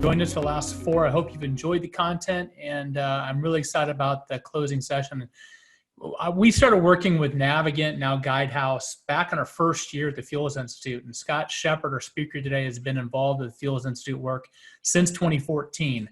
joined us for the last 4. I hope you've enjoyed the content, and I'm really excited about the closing session. We started working with Navigant, now Guidehouse, back in our first year at the Fuels Institute. And Scott Shepard, our speaker today, has been involved with the Fuels Institute work since 2014.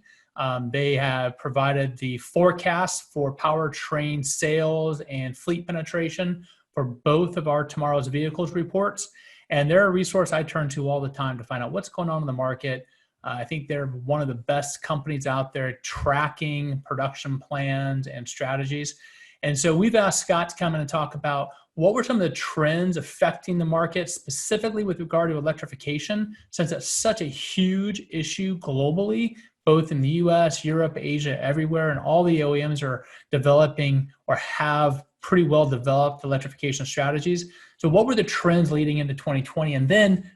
They have provided the forecast for powertrain sales and fleet penetration for both of our Tomorrow's Vehicles reports. And they're a resource I turn to all the time to find out what's going on in the market. I think they're one of the best companies out there tracking production plans and strategies. And so we've asked Scott to come in and talk about what were some of the trends affecting the market, specifically with regard to electrification, since it's such a huge issue globally, both in the US, Europe, Asia, everywhere, and all the OEMs are developing or have pretty well developed electrification strategies. So what were the trends leading into 2020? And then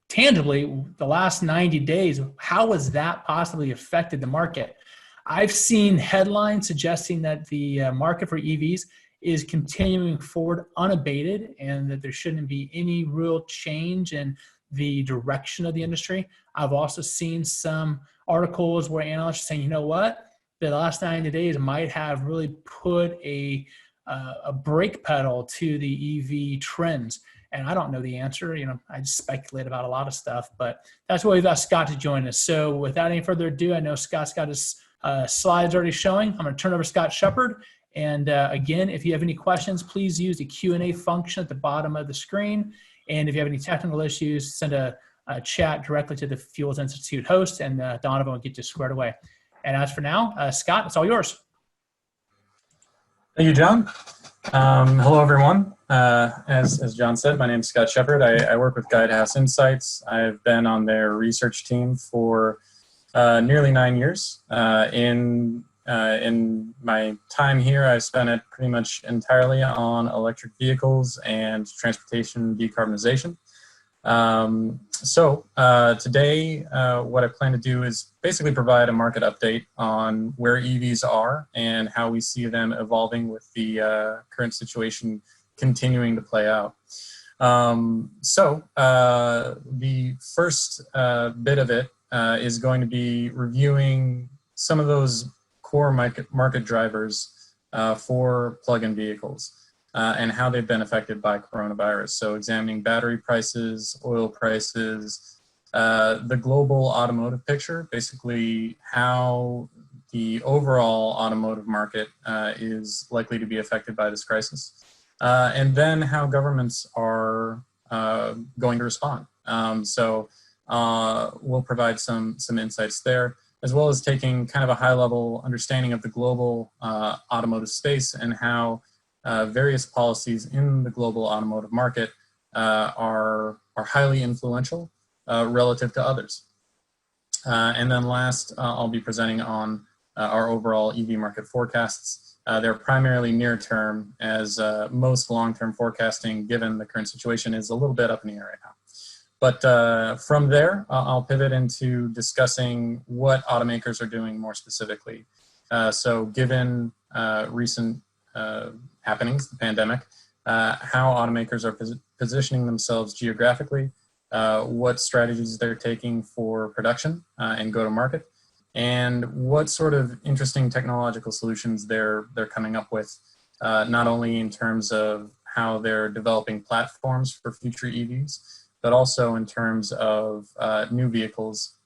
tangibly, the last 90 days, how has that possibly affected the market? I've seen headlines suggesting that the market for EVs is continuing forward unabated and that there shouldn't be any real change in the direction of the industry. I've also seen some articles where analysts are saying, you know what, the last 90 days might have really put a brake pedal to the EV trends. And I don't know the answer. I just speculate about a lot of stuff, but that's why we've asked Scott to join us. So without any further ado, I know Scott's got his slides already showing. I'm going to turn over to Scott Shepard. And again, if you have any questions, please use the Q&A function at the bottom of the screen. And if you have any technical issues, send a chat directly to the Fuels Institute host, and Donovan will get you squared away. And as for now, Scott, it's all yours. Thank you, John. Hello, everyone. As John said, my name is Scott Shepard. I work with Guidehouse Insights. I've been on their research team for nearly 9 years. In my time here, I spent it pretty much entirely on electric vehicles and transportation decarbonization. Today, what I plan to do is basically provide a market update on where EVs are and how we see them evolving with the current situation continuing to play out. The first bit of it is going to be reviewing some of those core market drivers for plug-in vehicles and how they've been affected by coronavirus. So examining battery prices, oil prices, the global automotive picture, basically how the overall automotive market is likely to be affected by this crisis, and then how governments are going to respond. We'll provide some insights there, as well as taking kind of a high-level understanding of the global automotive space and how various policies in the global automotive market are highly influential relative to others. And then last, I'll be presenting on our overall EV market forecasts. They're primarily near-term, as most long-term forecasting, given the current situation, is a little bit up in the air right now. But from there, I'll pivot into discussing what automakers are doing more specifically. So given recent happenings, the pandemic, how automakers are positioning themselves geographically, what strategies they're taking for production and go-to-market, and what sort of interesting technological solutions they're coming up with, not only in terms of how they're developing platforms for future EVs, but also in terms of new vehicles,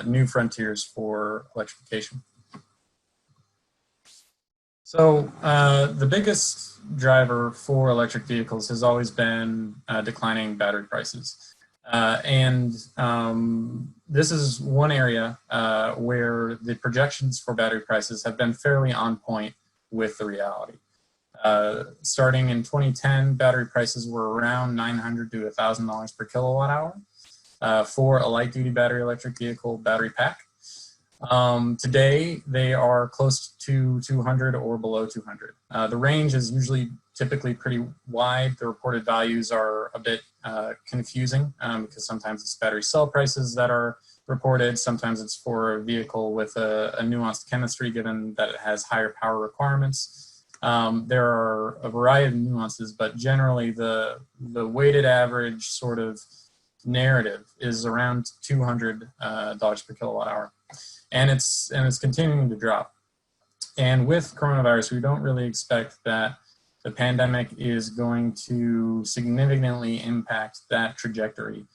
new frontiers for electrification. So the biggest driver for electric vehicles has always been declining battery prices. This is one area where the projections for battery prices have been fairly on point with the reality. Starting in 2010, battery prices were around $900 to $1,000 per kilowatt hour for a light-duty battery electric vehicle battery pack. Today, they are close to 200 or below 200. The range is usually typically pretty wide. The reported values are a bit confusing because sometimes it's battery cell prices that are reported. Sometimes it's for a vehicle with a nuanced chemistry, given that it has higher power requirements. There are a variety of nuances, but generally the weighted average sort of narrative is around $200 per kilowatt hour, and it's continuing to drop. And with coronavirus, we don't really expect that the pandemic is going to significantly impact that trajectory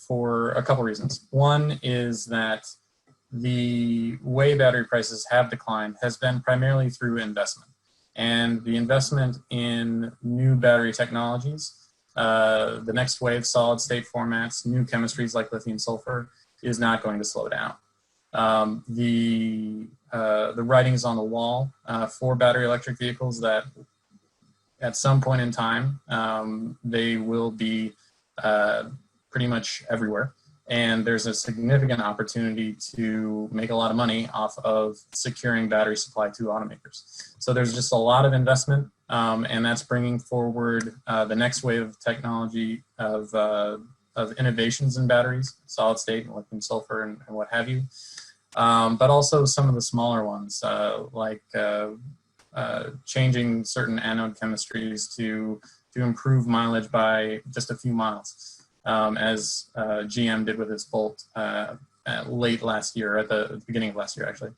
for a couple reasons. One is that the way battery prices have declined has been primarily through investment. And the investment in new battery technologies, the next wave solid state formats, new chemistries like lithium sulfur, is not going to slow down. The writing's on the wall for battery electric vehicles that at some point in time, they will be pretty much everywhere. And there's a significant opportunity to make a lot of money off of securing battery supply to automakers. So there's just a lot of investment, and that's bringing forward the next wave of technology of innovations in batteries, solid state and lithium sulfur and what have you. But also some of the smaller ones, like changing certain anode chemistries to improve mileage by just a few miles. As GM did with its Bolt late last year, at the beginning of last year, actually.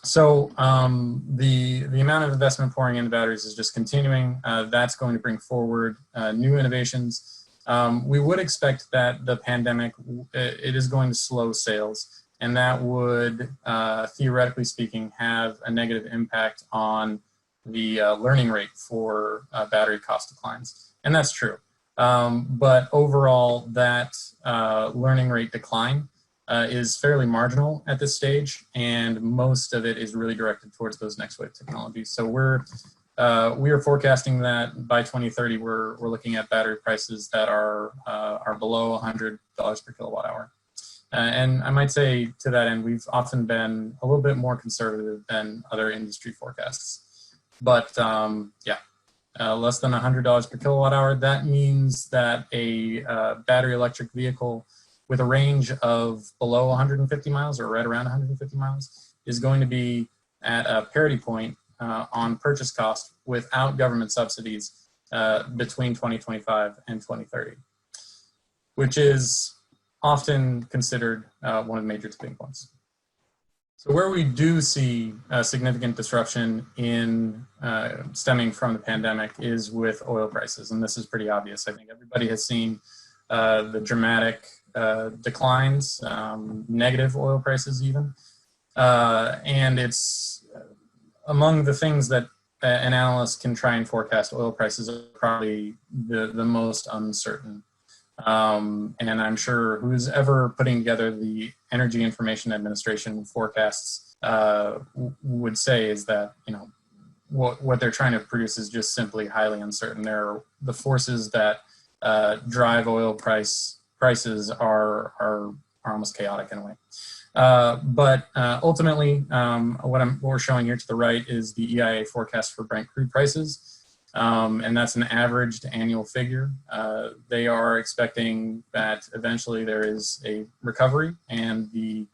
So the amount of investment pouring into batteries is just continuing. That's going to bring forward new innovations. We would expect that the pandemic, it is going to slow sales, and that would, theoretically speaking, have a negative impact on the learning rate for battery cost declines. And that's true. But overall, that learning rate decline is fairly marginal at this stage, and most of it is really directed towards those next wave technologies. So we are forecasting that by 2030, we're looking at battery prices that are below $100 per kilowatt hour. And I might say to that end, we've often been a little bit more conservative than other industry forecasts. But yeah. Less than $100 per kilowatt hour. That means that a battery electric vehicle with a range of below 150 miles or right around 150 miles is going to be at a parity point on purchase cost without government subsidies between 2025 and 2030, which is often considered one of the major tipping points. So where we do see a significant disruption in stemming from the pandemic is with oil prices, and this is pretty obvious. I think everybody has seen the dramatic declines, negative oil prices even, and it's among the things that an analyst can try and forecast. Oil prices are probably the most uncertain. And I'm sure who's ever putting together the Energy Information Administration forecasts would say is that, you know, what they're trying to produce is just simply highly uncertain. The forces that drive oil prices are almost chaotic in a way. But ultimately, what we're showing here to the right is the EIA forecast for Brent crude prices. And that's an averaged annual figure. They are expecting that eventually there is a recovery and the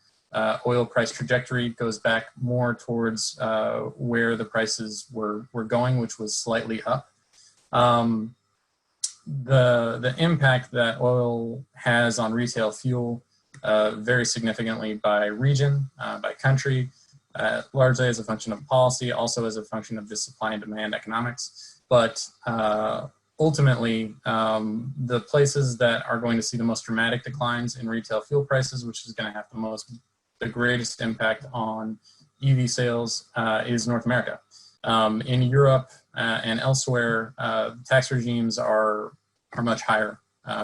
oil price trajectory goes back more towards where the prices were going, which was slightly up. The impact that oil has on retail fuel varies significantly by region, by country, largely as a function of policy, also as a function of just supply and demand economics. But ultimately, the places that are going to see the most dramatic declines in retail fuel prices, which is going to have the greatest impact on EV sales, is North America. In Europe and elsewhere, tax regimes are much higher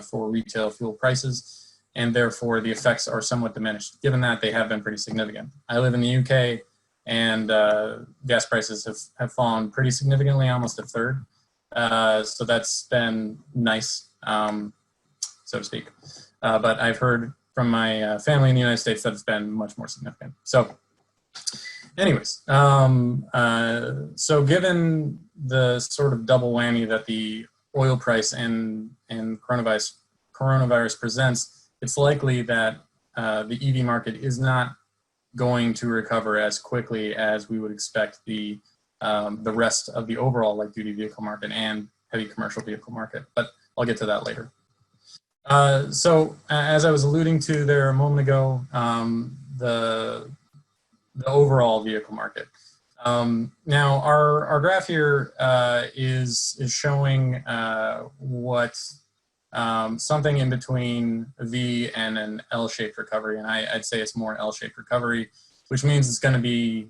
for retail fuel prices, and therefore the effects are somewhat diminished. Given that, they have been pretty significant. I live in the UK, and gas prices have fallen pretty significantly, almost a third. So that's been nice, so to speak. But I've heard from my family in the United States that it's been much more significant. So anyways, so given the sort of double whammy that the oil price and coronavirus presents, it's likely that the EV market is not going to recover as quickly as we would expect the rest of the overall light duty vehicle market and heavy commercial vehicle market. But I'll get to that later. As I was alluding to there a moment ago, the overall vehicle market. Now, our graph here is showing what something in between a V and an L-shaped recovery, and I'd say it's more L-shaped recovery, which means it's going to be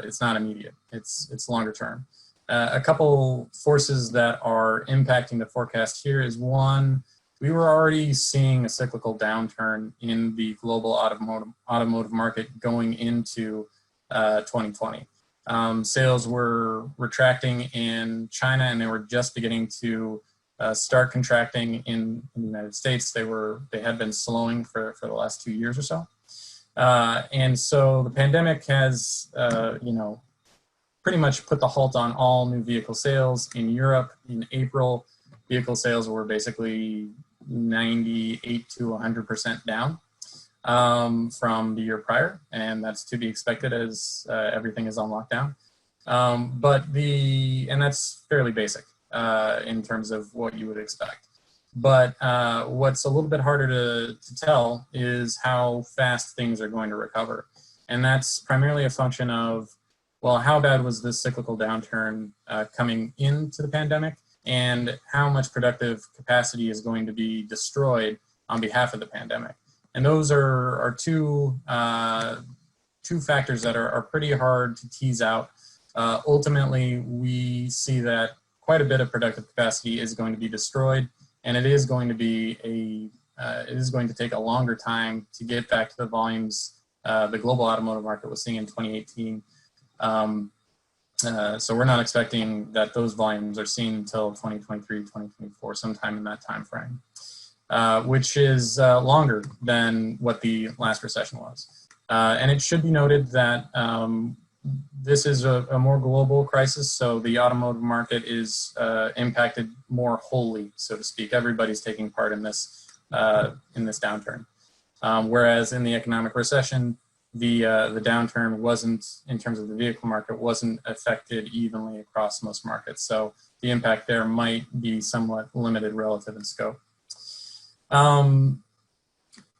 it's not immediate. It's longer term. A couple forces that are impacting the forecast here is one, we were already seeing a cyclical downturn in the global automotive market going into 2020. Sales were retracting in China, and they were just beginning to start contracting in the United States. They had been slowing for the last 2 years or so. And so the pandemic has, pretty much put the halt on all new vehicle sales. In Europe, in April, vehicle sales were basically 98 to 100% down from the year prior, and that's to be expected as everything is on lockdown. And that's fairly basic in terms of what you would expect. But what's a little bit harder to tell is how fast things are going to recover. And that's primarily a function of, well, how bad was this cyclical downturn coming into the pandemic, and how much productive capacity is going to be destroyed on behalf of the pandemic. And those are two factors that are pretty hard to tease out. Ultimately, we see that quite a bit of productive capacity is going to be destroyed, and it is going to take a longer time to get back to the volumes the global automotive market was seeing in 2018. So we're not expecting that those volumes are seen until 2023, 2024, sometime in that time frame, which is longer than what the last recession was. And it should be noted that this is a more global crisis, so the automotive market is impacted more wholly, so to speak. Everybody's taking part in this downturn. Whereas in the economic recession, the downturn wasn't, in terms of the vehicle market, wasn't affected evenly across most markets. So the impact there might be somewhat limited relative in scope.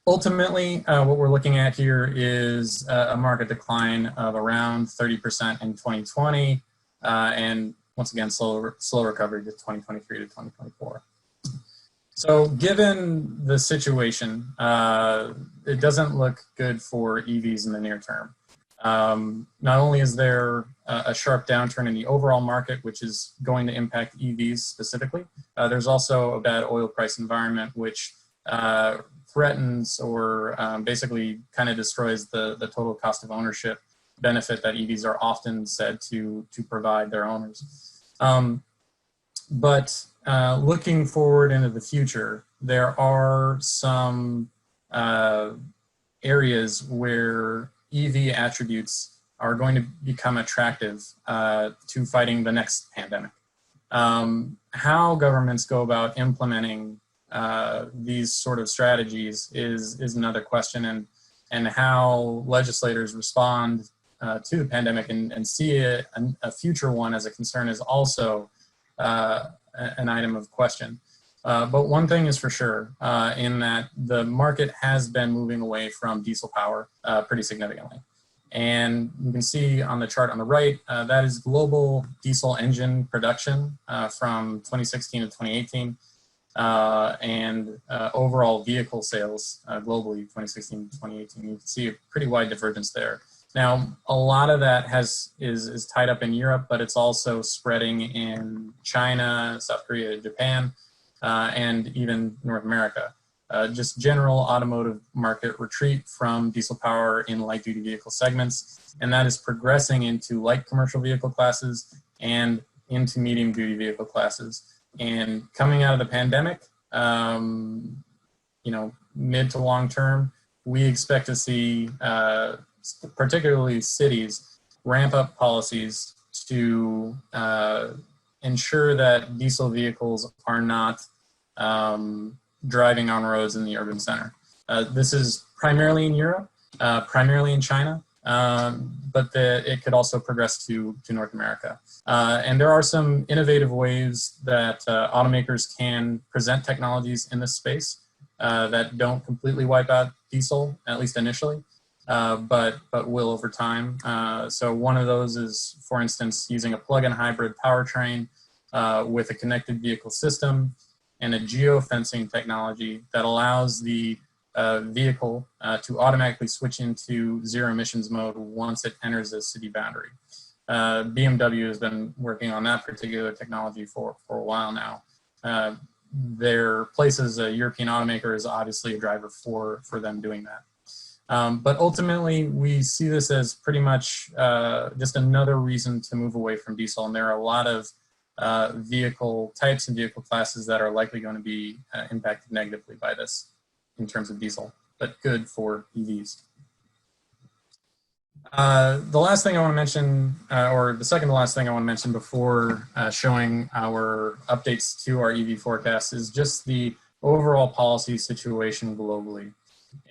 Ultimately, what we're looking at here is a market decline of around 30% in 2020, and once again, slow recovery to 2023 to 2024. So given the situation, it doesn't look good for EVs in the near term. Not only is there a sharp downturn in the overall market, which is going to impact EVs specifically, there's also a bad oil price environment, which threatens or basically kind of destroys the total cost of ownership benefit that EVs are often said to provide their owners. But looking forward into the future, there are some areas where EV attributes are going to become attractive to fighting the next pandemic. How governments go about implementing these sort of strategies is another question, and how legislators respond to the pandemic and see a future one as a concern is also an item of question. But one thing is for sure, in that the market has been moving away from diesel power pretty significantly. And you can see on the chart on the right, that is global diesel engine production from 2016 to 2018, and overall vehicle sales globally, 2016 to 2018. You can see a pretty wide divergence there. Now, a lot of that is tied up in Europe, but it's also spreading in China, South Korea, Japan, and even North America. Just general automotive market retreat from diesel power in light-duty vehicle segments, and that is progressing into light commercial vehicle classes and into medium-duty vehicle classes. And coming out of the pandemic, mid to long term, we expect to see particularly cities ramp up policies to ensure that diesel vehicles are not driving on roads in the urban center. This is primarily in Europe, primarily in China, but it could also progress to North America. And there are some innovative ways that automakers can present technologies in this space. that don't completely wipe out diesel, at least initially, but will over time. So one of those is, for instance, using a plug-in hybrid powertrain with a connected vehicle system and a geofencing technology that allows the vehicle to automatically switch into zero emissions mode once it enters a city boundary. BMW has been working on that particular technology for a while now. Their place as a European automaker is obviously a driver for them doing that. But ultimately, we see this as pretty much just another reason to move away from diesel. And there are a lot of vehicle types and vehicle classes that are likely going to be impacted negatively by this in terms of diesel, but good for EVs. The last thing I want to mention, or the second to last thing I want to mention before showing our updates to our EV forecast, is just the overall policy situation globally.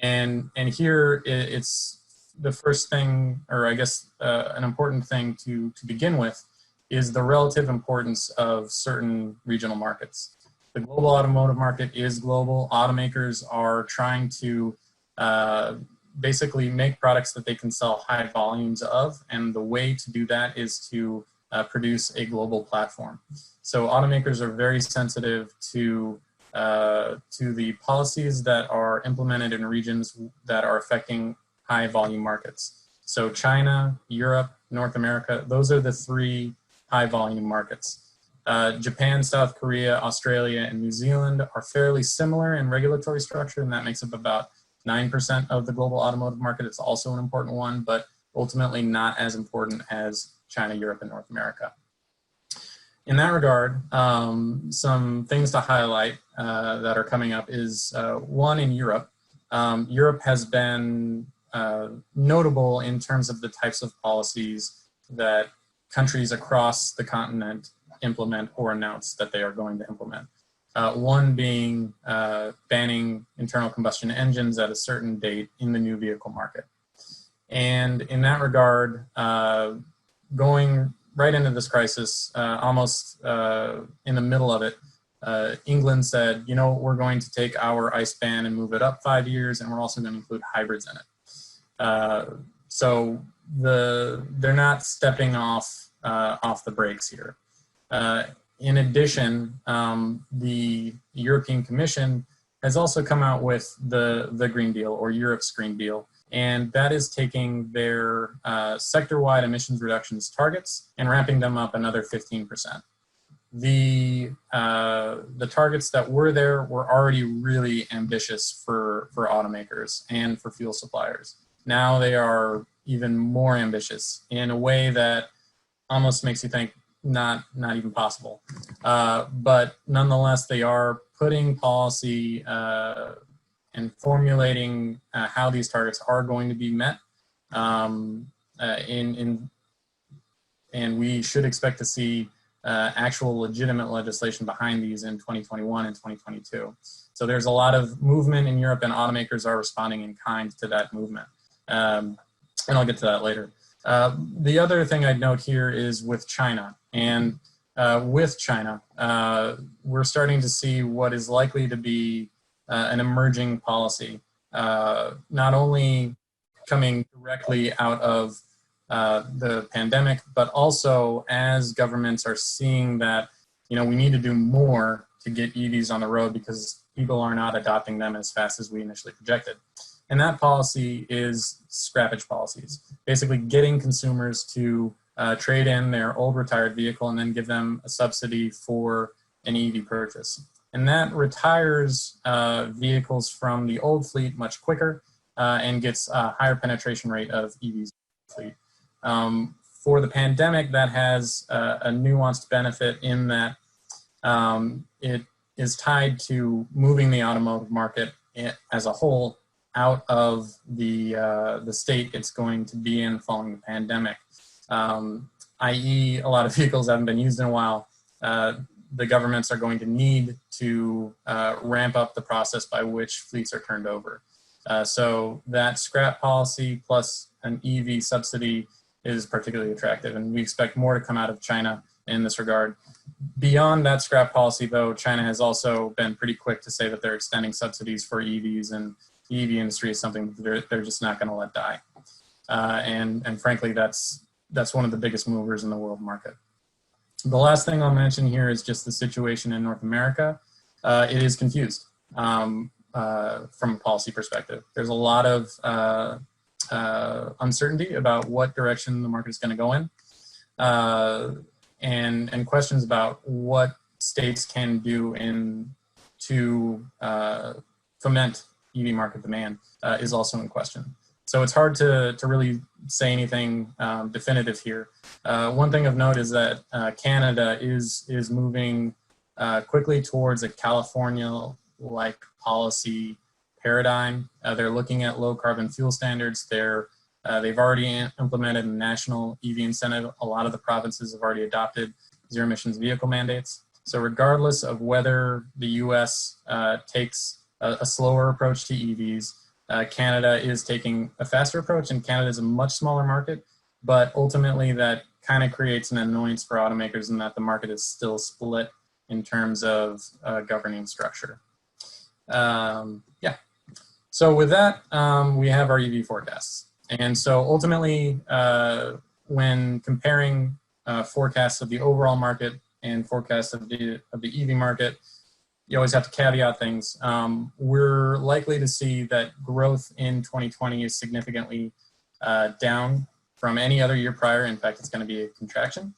And here it's the first thing, or I guess an important thing to begin with, is the relative importance of certain regional markets. The global automotive market is global. Automakers are trying to basically make products that they can sell high volumes of, and the way to do that is to produce a global platform. So automakers are very sensitive to the policies that are implemented in regions that are affecting high volume markets. So China, Europe, North America, those are the three high volume markets. Japan, South Korea, Australia, and New Zealand are fairly similar in regulatory structure, and that makes up about 9% of the global automotive market. It's also an important one, but ultimately not as important as China, Europe, and North America. In that regard, some things to highlight that are coming up is one, in Europe. Europe has been notable in terms of the types of policies that countries across the continent implement or announce that they are going to implement. One being banning internal combustion engines at a certain date in the new vehicle market. And in that regard, going right into this crisis, almost in the middle of it, England said, you know, we're going to take our ICE ban and move it up 5 years, and we're also going to include hybrids in it. So they're not stepping off the brakes here. In addition, the European Commission has also come out with the Green Deal, or Europe's Green Deal, and that is taking their sector-wide emissions reductions targets and ramping them up another 15%. The targets that were there were already really ambitious for automakers and for fuel suppliers. Now they are even more ambitious in a way that almost makes you think not even possible. But nonetheless, they are putting policy and formulating how these targets are going to be met. And we should expect to see actual legitimate legislation behind these in 2021 and 2022. So there's a lot of movement in Europe, and automakers are responding in kind to that movement. And I'll get to that later. The other thing I'd note here is with China. And with China, we're starting to see what is likely to be an emerging policy, not only coming directly out of the pandemic, but also as governments are seeing that, you know, we need to do more to get EVs on the road because people are not adopting them as fast as we initially projected. And that policy is scrappage policies, basically getting consumers to trade in their old retired vehicle and then give them a subsidy for an EV purchase. And that retires vehicles from the old fleet much quicker and gets a higher penetration rate of EVs in the fleet. For the pandemic, that has a nuanced benefit in that it is tied to moving the automotive market as a whole out of the state it's going to be in following the pandemic. I.e., a lot of vehicles haven't been used in a while. The governments are going to need to ramp up the process by which fleets are turned over. So that scrap policy plus an EV subsidy is particularly attractive, and we expect more to come out of China in this regard. Beyond that scrap policy, though, China has also been pretty quick to say that they're extending subsidies for EVs, and the EV industry is something that they're just not going to let die. And frankly, that's one of the biggest movers in the world market. The last thing I'll mention here is just the situation in North America. It is confused from a policy perspective. There's a lot of uncertainty about what direction the market is going to go in, and questions about what states can do to foment EV market demand is also in question. So it's hard to really say anything definitive here. One thing of note is that Canada is moving quickly towards a California-like policy paradigm. They're looking at low carbon fuel standards. They've already implemented a national EV incentive. A lot of the provinces have already adopted zero emissions vehicle mandates. So regardless of whether the US takes a slower approach to EVs, Canada is taking a faster approach, and Canada is a much smaller market, but ultimately that kind of creates an annoyance for automakers in that the market is still split in terms of governing structure. Yeah. So with that, we have our EV forecasts. And so ultimately, when comparing forecasts of the overall market and forecasts of the EV market, you always have to caveat things. We're likely to see that growth in 2020 is significantly down from any other year prior. In fact, it's going to be a contraction.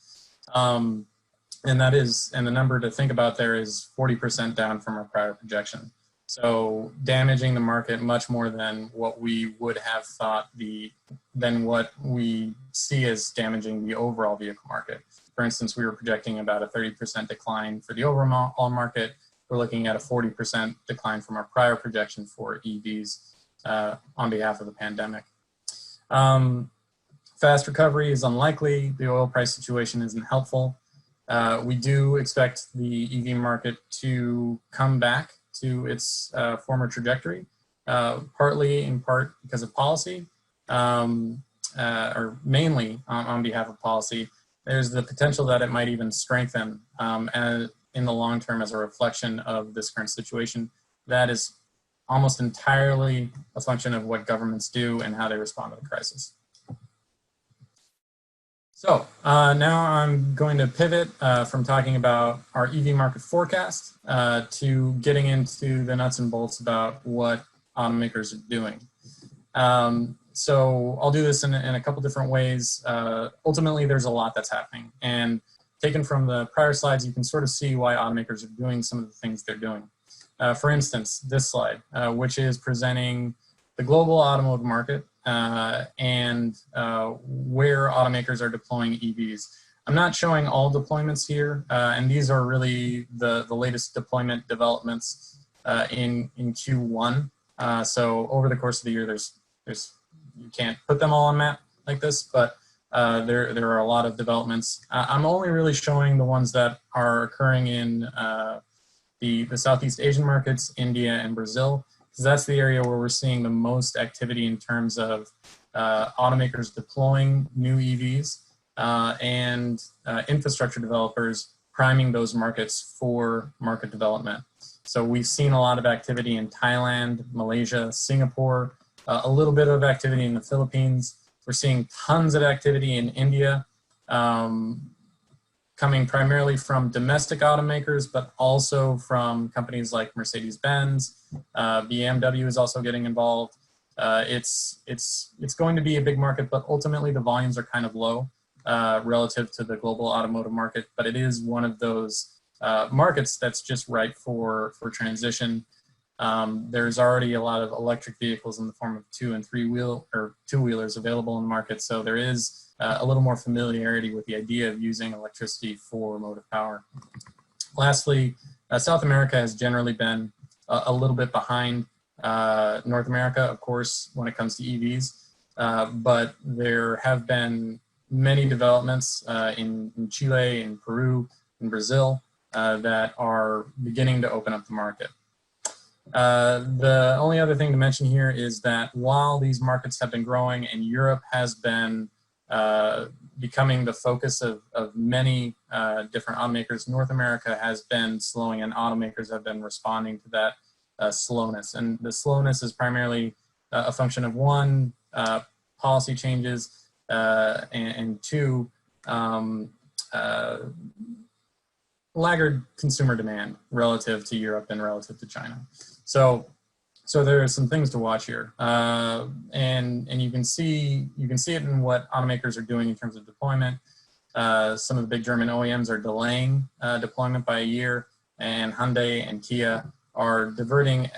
And the number to think about there is 40% down from our prior projection. So damaging the market much more than what we would have thought than what we see as damaging the overall vehicle market. For instance, we were projecting about a 30% decline for the overall market. We're looking at a 40% decline from our prior projection for EVs on behalf of the pandemic. Fast recovery is unlikely. The oil price situation isn't helpful. We do expect the EV market to come back to its former trajectory, partly in part because of policy, or mainly on behalf of policy. There's the potential that it might even strengthen in the long term as a reflection of this current situation. That is almost entirely a function of what governments do and how they respond to the crisis. So now I'm going to pivot from talking about our EV market forecast to getting into the nuts and bolts about what automakers are doing. So I'll do this in a couple different ways. Ultimately, there's a lot that's happening. And taken from the prior slides, you can sort of see why automakers are doing some of the things they're doing. For instance, this slide, which is presenting the global automotive market and where automakers are deploying EVs. I'm not showing all deployments here, and these are really the latest deployment developments in Q1. So over the course of the year, you can't put them all on a map like this, but there are a lot of developments. I'm only really showing the ones that are occurring in the Southeast Asian markets, India and Brazil, because that's the area where we're seeing the most activity in terms of automakers deploying new EVs and infrastructure developers priming those markets for market development. So we've seen a lot of activity in Thailand, Malaysia, Singapore, a little bit of activity in the Philippines. We're seeing tons of activity in India, coming primarily from domestic automakers, but also from companies like Mercedes-Benz. BMW is also getting involved. It's going to be a big market, but ultimately the volumes are kind of low relative to the global automotive market. But it is one of those markets that's just ripe for transition. There's already a lot of electric vehicles in the form of two-wheelers available in the market, so there is a little more familiarity with the idea of using electricity for motive power. Lastly, South America has generally been a little bit behind North America, of course, when it comes to EVs, but there have been many developments in Chile, in Peru, in Brazil that are beginning to open up the market. The only other thing to mention here is that while these markets have been growing and Europe has been becoming the focus of many different automakers. North America has been slowing, and automakers have been responding to that slowness. And the slowness is primarily a function of one, policy changes, and two, laggard consumer demand relative to Europe and relative to China. So there are some things to watch here, and you can see it in what automakers are doing in terms of deployment. Some of the big German OEMs are delaying deployment by a year, and Hyundai and Kia are diverting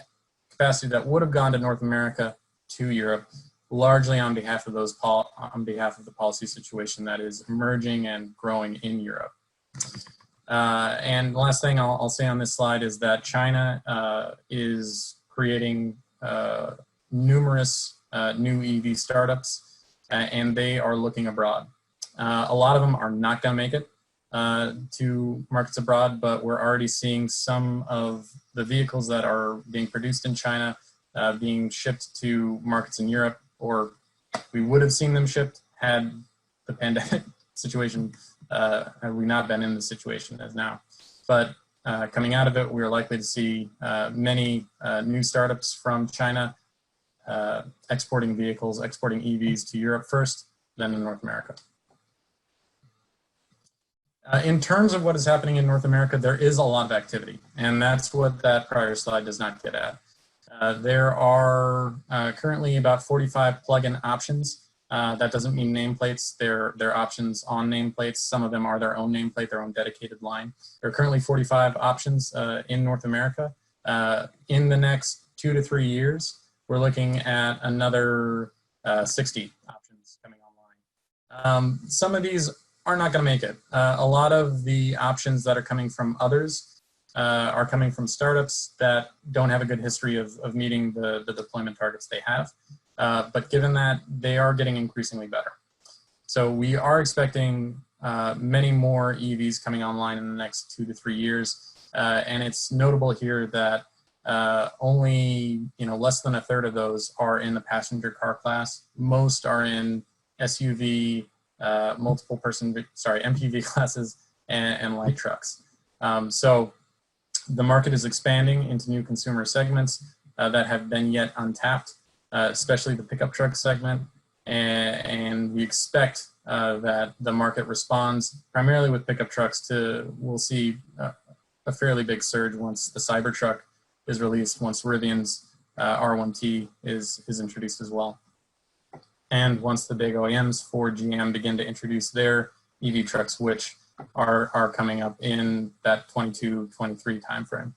capacity that would have gone to North America to Europe, largely on behalf of the policy situation that is emerging and growing in Europe. And the last thing I'll say on this slide is that China is creating numerous new EV startups, and they are looking abroad. A lot of them are not going to make it to markets abroad, but we're already seeing some of the vehicles that are being produced in China being shipped to markets in Europe, or we would have seen them shipped had the pandemic situation, had we not been in the situation as now. But coming out of it, we're likely to see many new startups from China exporting vehicles, exporting EVs to Europe first, then to North America. In terms of what is happening in North America, there is a lot of activity, and that's what that prior slide does not get at. There are currently about 45 plug-in options. That doesn't mean nameplates. They're options on nameplates. Some of them are their own nameplate, their own dedicated line. There are currently 45 options in North America. In the next 2 to 3 years, we're looking at another 60 options coming online. Some of these are not going to make it. A lot of the options that are coming from others are coming from startups that don't have a good history of meeting the deployment targets they have. But given that, they are getting increasingly better. So we are expecting many more EVs coming online in the next 2 to 3 years. And it's notable here that only less than a third of those are in the passenger car class. Most are in SUV, MPV classes and light trucks. So the market is expanding into new consumer segments that have been yet untapped, especially the pickup truck segment. And we expect that the market responds primarily with pickup trucks we'll see a fairly big surge once the Cybertruck is released, once Rivian's R1T is introduced as well. And once the big OEMs, Ford, GM, begin to introduce their EV trucks, which are coming up in that 22-23 timeframe.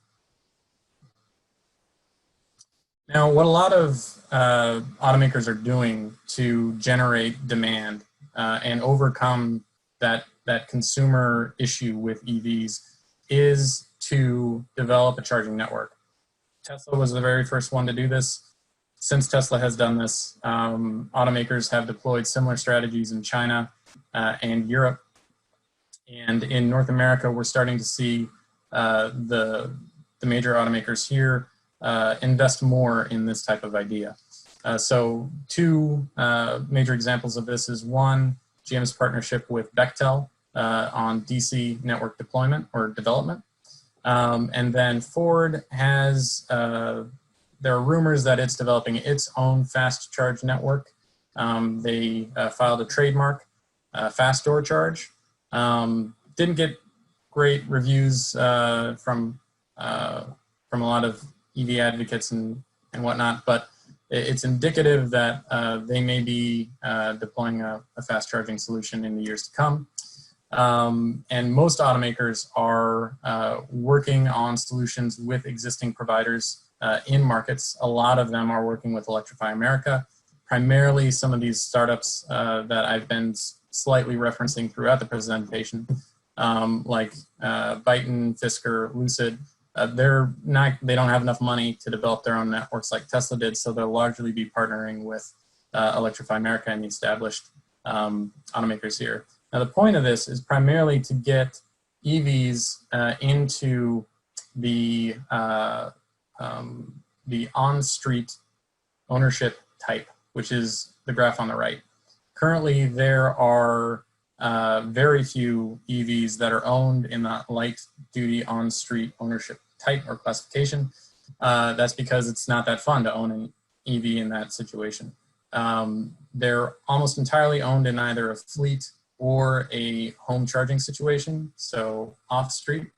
Now, what a lot of automakers are doing to generate demand and overcome that consumer issue with EVs is to develop a charging network. Tesla was the very first one to do this. Since Tesla has done this, automakers have deployed similar strategies in China and Europe. And in North America, we're starting to see the major automakers here invest more in this type of idea. So two major examples of this is one, GM's partnership with Bechtel on DC network deployment or development. And then Ford has, there are rumors that it's developing its own fast charge network. They filed a trademark, fast door charge. Didn't get great reviews from a lot of EV advocates and whatnot, but it's indicative that they may be deploying a fast charging solution in the years to come. And most automakers are working on solutions with existing providers in markets. A lot of them are working with Electrify America. Primarily, some of these startups that I've been slightly referencing throughout the presentation, like Byton, Fisker, Lucid, they don't have enough money to develop their own networks like Tesla did, so they'll largely be partnering with Electrify America and the established automakers here. Now, the point of this is primarily to get EVs into the on-street ownership type, which is the graph on the right. Currently, there are very few EVs that are owned in the light duty on-street ownership type or classification. That's because it's not that fun to own an EV in that situation. They're almost entirely owned in either a fleet or a home charging situation, so off-street.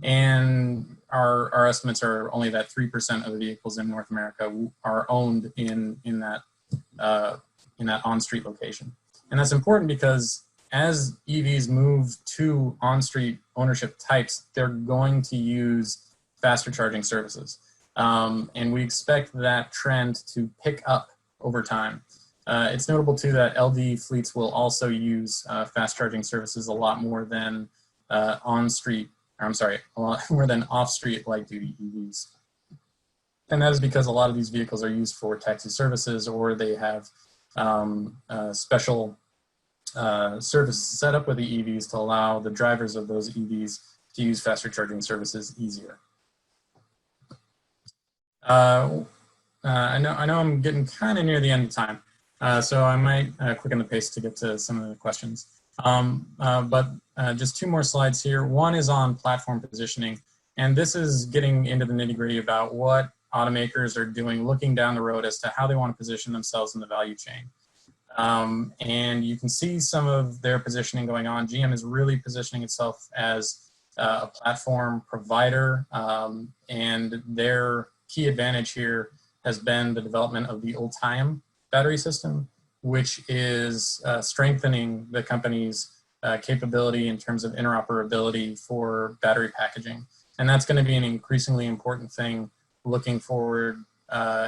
And our estimates are only that 3% of the vehicles in North America are owned in that on-street location. And that's important because as EVs move to on-street ownership types, they're going to use faster charging services. And we expect that trend to pick up over time. It's notable too that LD fleets will also use fast charging services a lot more than a lot more than off-street light duty EVs. And that is because a lot of these vehicles are used for taxi services, or they have special services set up with the EVs to allow the drivers of those EVs to use faster charging services easier. I know I'm getting kind of near the end of time, so I might quicken the pace to get to some of the questions. But just two more slides here. One is on platform positioning, and this is getting into the nitty-gritty about what automakers are doing, looking down the road as to how they want to position themselves in the value chain. And you can see some of their positioning going on. GM is really positioning itself as a platform provider, and their key advantage here has been the development of the Ultium battery system, which is strengthening the company's capability in terms of interoperability for battery packaging. And that's going to be an increasingly important thing looking forward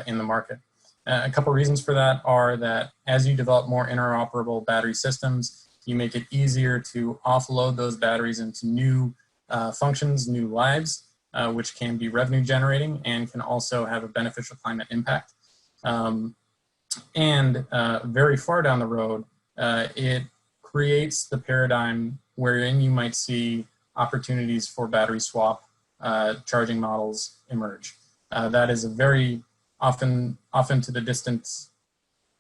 in the market. A couple reasons for that are that as you develop more interoperable battery systems, you make it easier to offload those batteries into new functions, new lives, which can be revenue generating and can also have a beneficial climate impact. And very far down the road, it creates the paradigm wherein you might see opportunities for battery swap charging models emerge. That is a very often to the distance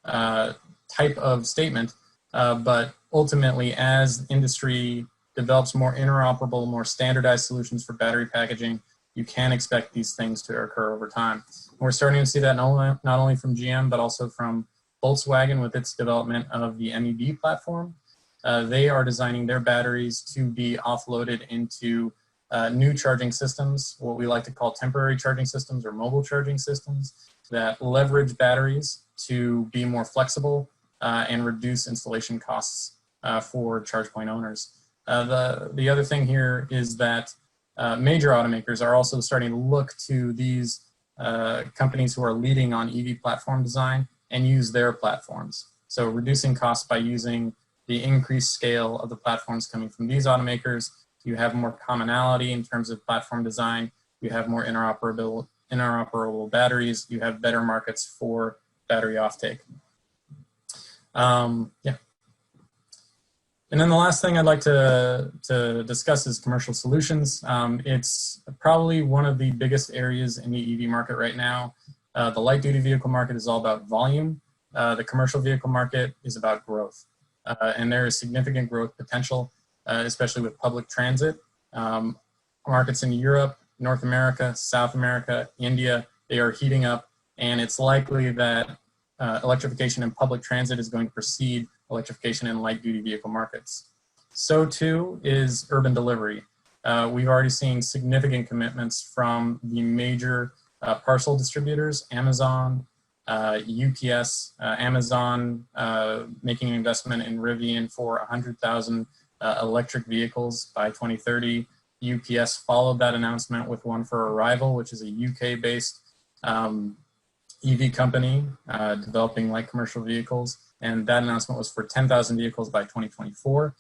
type of statement, but ultimately as industry develops more interoperable, more standardized solutions for battery packaging, you can expect these things to occur over time. We're starting to see that not only from GM, but also from Volkswagen with its development of the MEB platform. They are designing their batteries to be offloaded into new charging systems, what we like to call temporary charging systems or mobile charging systems that leverage batteries to be more flexible and reduce installation costs for charge point owners. The other thing here is that major automakers are also starting to look to these companies who are leading on EV platform design and use their platforms. So reducing costs by using the increased scale of the platforms coming from these automakers. You have more commonality in terms of platform design. You have more interoperable batteries. You have better markets for battery offtake. Yeah. And then the last thing I'd like to discuss is commercial solutions. It's probably one of the biggest areas in the EV market right now. The light duty vehicle market is all about volume. The commercial vehicle market is about growth. And there is significant growth potential, especially with public transit. Markets in Europe, North America, South America, India, they are heating up, and it's likely that electrification in public transit is going to precede electrification in light duty vehicle markets. So too is urban delivery. We've already seen significant commitments from the major parcel distributors, Amazon, UPS, Amazon making an investment in Rivian for 100,000 electric vehicles by 2030. UPS followed that announcement with one for Arrival, which is a UK-based EV company developing light commercial vehicles, and that announcement was for 10,000 vehicles by 2024.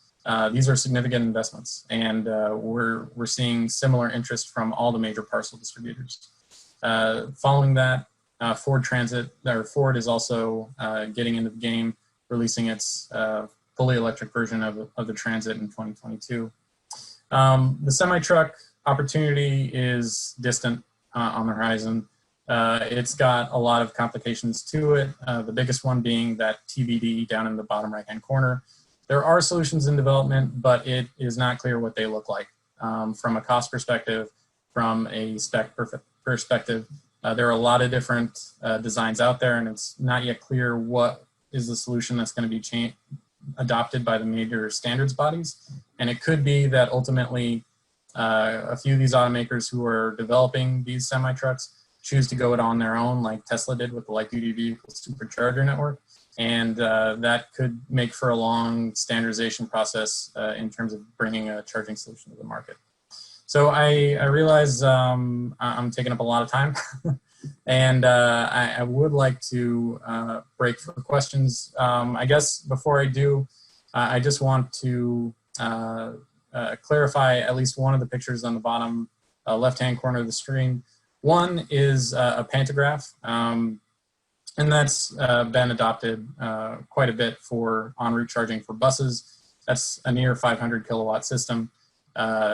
These are significant investments, and we're seeing similar interest from all the major parcel distributors. Following that, Ford is also getting into the game, releasing its fully electric version of the Transit in 2022. The semi-truck opportunity is distant on the horizon. It's got a lot of complications to it. The biggest one being that TBD down in the bottom right-hand corner. there are solutions in development, but it is not clear what they look like. From a cost perspective, from a spec perspective, there are a lot of different designs out there, and it's not yet clear what is the solution that's going to be adopted by the major standards bodies. And it could be that ultimately a few of these automakers who are developing these semi-trucks choose to go it on their own, like Tesla did with the light-duty vehicle supercharger network. And that could make for a long standardization process in terms of bringing a charging solution to the market. So I realize I'm taking up a lot of time, and I would like to break for questions. I guess before I do, I just want to clarify at least one of the pictures on the bottom left-hand corner of the screen. One is a pantograph, and that's been adopted quite a bit for en route charging for buses. That's a near 500 kilowatt system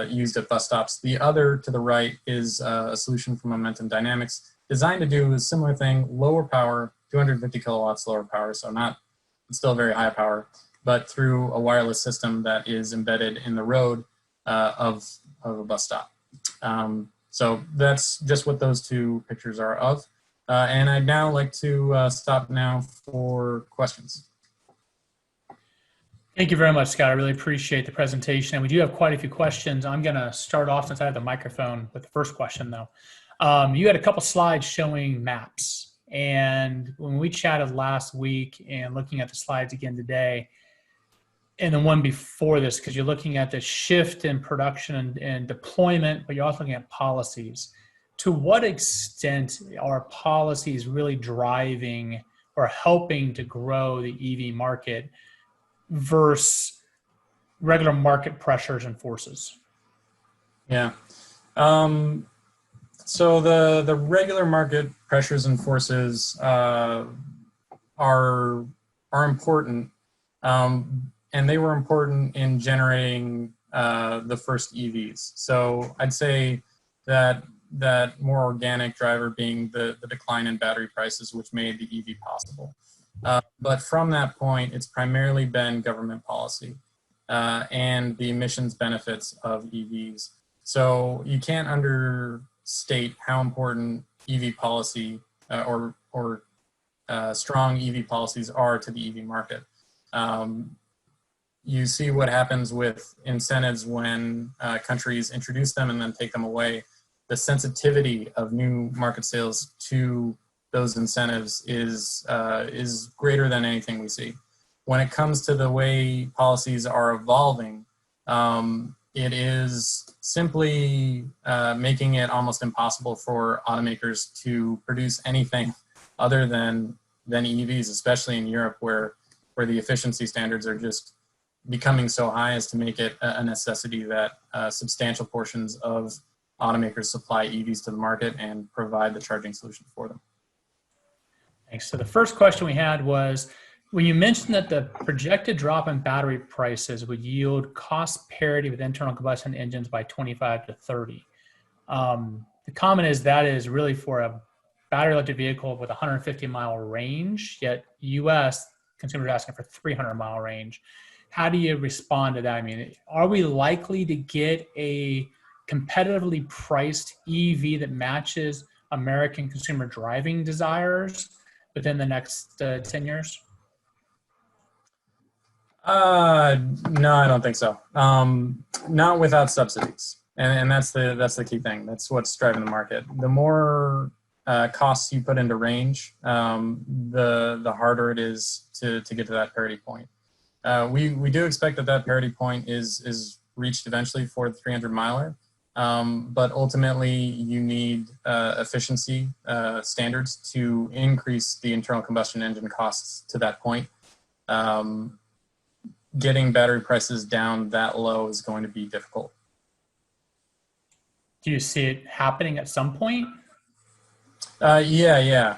used at bus stops. The other to the right is a solution from Momentum Dynamics designed to do a similar thing, lower power, 250 kilowatts lower power, so it's still very high power, but through a wireless system that is embedded in the road of a bus stop. So that's just what those two pictures are of. And I'd now like to stop now for questions. Thank you very much, Scott. I really appreciate the presentation. And we do have quite a few questions. I'm going to start off since I have the microphone with the first question, though. You had a couple slides showing maps. And when we chatted last week and looking at the slides again today, and the one before this, because you're looking at the shift in production and deployment, but you're also looking at policies. To what extent are policies really driving or helping to grow the EV market versus regular market pressures and forces? Yeah. So the regular market pressures and forces are important. And they were important in generating the first EVs. So I'd say that more organic driver being the decline in battery prices, which made the EV possible. But from that point, it's primarily been government policy and the emissions benefits of EVs. So you can't understate how important EV policy or strong EV policies are to the EV market. You see what happens with incentives when countries introduce them and then take them away. The sensitivity of new market sales to those incentives is greater than anything we see. When it comes to the way policies are evolving, it is simply making it almost impossible for automakers to produce anything other than EVs, especially in Europe, where the efficiency standards are just becoming so high as to make it a necessity that substantial portions of automakers supply EVs to the market and provide the charging solution for them. Thanks. So the first question we had was, when you mentioned that the projected drop in battery prices would yield cost parity with internal combustion engines by 25 to 30. The comment is that is really for a battery electric vehicle with 150-mile range, yet US consumers are asking for 300-mile range. How do you respond to that? I mean, are we likely to get a competitively priced EV that matches American consumer driving desires within the next 10 years? No, I don't think so. Not without subsidies, and that's the key thing. That's what's driving the market. The more costs you put into range, the harder it is to get to that parity point. We do expect that parity point is reached eventually for the 300 miler, but ultimately you need efficiency standards to increase the internal combustion engine costs to that point. Getting battery prices down that low is going to be difficult. Do you see it happening at some point? Yeah.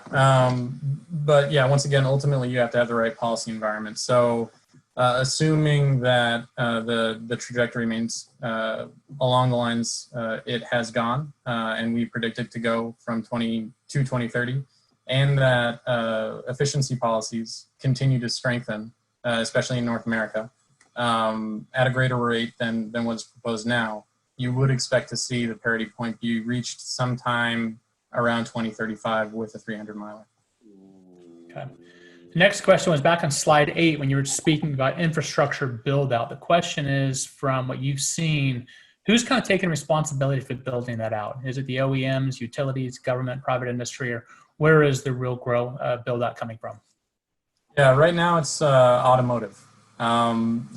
But yeah, once again, ultimately you have to have the right policy environment. So assuming that the trajectory remains along the lines it has gone, and we predict it to go from 2030, and that efficiency policies continue to strengthen, especially in North America, at a greater rate than what's proposed now, you would expect to see the parity point be reached sometime around 2035 with a 300 miler. Okay. The next question was back on slide 8 when you were speaking about infrastructure build out. The question is, from what you've seen, who's kind of taking responsibility for building that out? Is it the OEMs, utilities, government, private industry, or where is the real build out coming from? Yeah, right now it's automotive.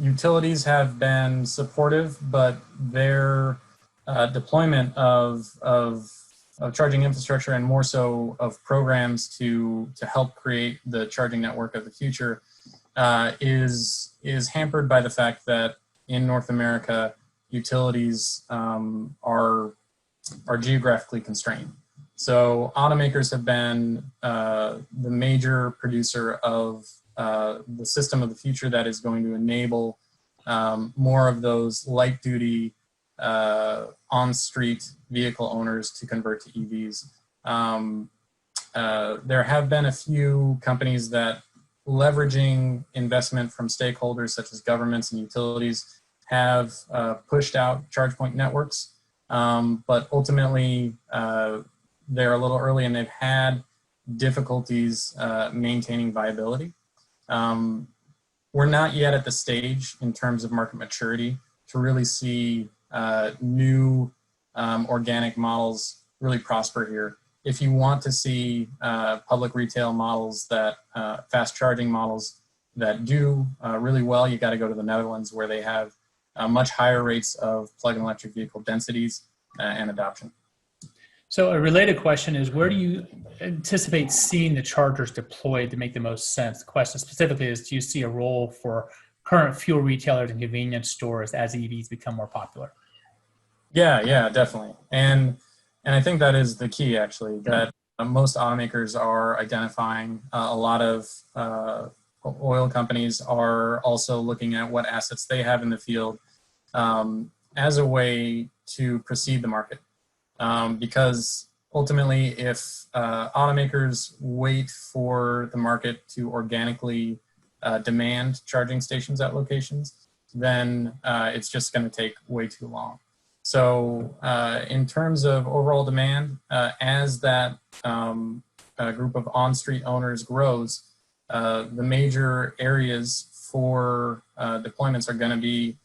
Utilities have been supportive, but their deployment of charging infrastructure, and more so of programs to help create the charging network of the future, is hampered by the fact that in North America, utilities are geographically constrained. So automakers have been the major producer of the system of the future that is going to enable more of those light-duty on-street vehicle owners to convert to EVs. There have been a few companies that, leveraging investment from stakeholders such as governments and utilities, have pushed out charge point networks, but ultimately they're a little early and they've had difficulties maintaining viability. We're not yet at the stage in terms of market maturity to really see new organic models really prosper here. If you want to see public retail models that fast charging models that do really well, you got to go to the Netherlands, where they have much higher rates of plug-in electric vehicle densities and adoption. So a related question is, where do you anticipate seeing the chargers deployed to make the most sense? The question specifically is, do you see a role for current fuel retailers and convenience stores as EVs become more popular? Yeah, definitely. And I think that is the key, actually, that most automakers are identifying. A lot of oil companies are also looking at what assets they have in the field as a way to precede the market. Because ultimately, if automakers wait for the market to organically demand charging stations at locations, then it's just going to take way too long. So in terms of overall demand, as that group of on-street owners grows, the major areas for deployments are going to be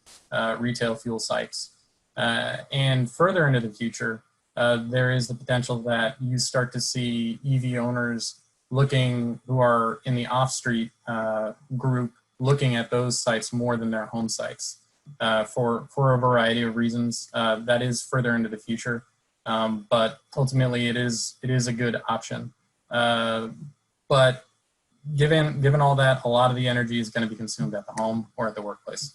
retail fuel sites. And further into the future, there is the potential that you start to see EV owners who are in the off-street group, looking at those sites more than their home sites for a variety of reasons. That is further into the future, but ultimately it is a good option. But given all that, a lot of the energy is going to be consumed at the home or at the workplace.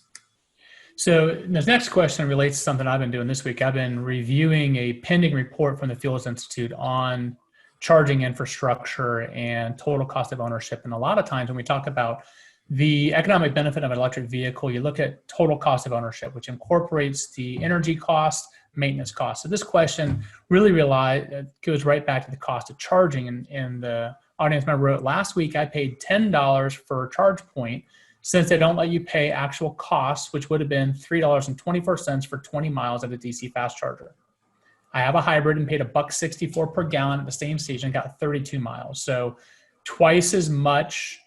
So the next question relates to something I've been doing this week. I've been reviewing a pending report from the Fuels Institute on charging infrastructure and total cost of ownership. And a lot of times when we talk about the economic benefit of an electric vehicle, you look at total cost of ownership, which incorporates the energy cost, maintenance cost. So this question really goes right back to the cost of charging. And the audience member wrote, last week I paid $10 for a charge point, since they don't let you pay actual costs, which would have been $3.24 for 20 miles at a DC fast charger. I have a hybrid and paid $1.64 per gallon at the same station, got 32 miles. So twice as much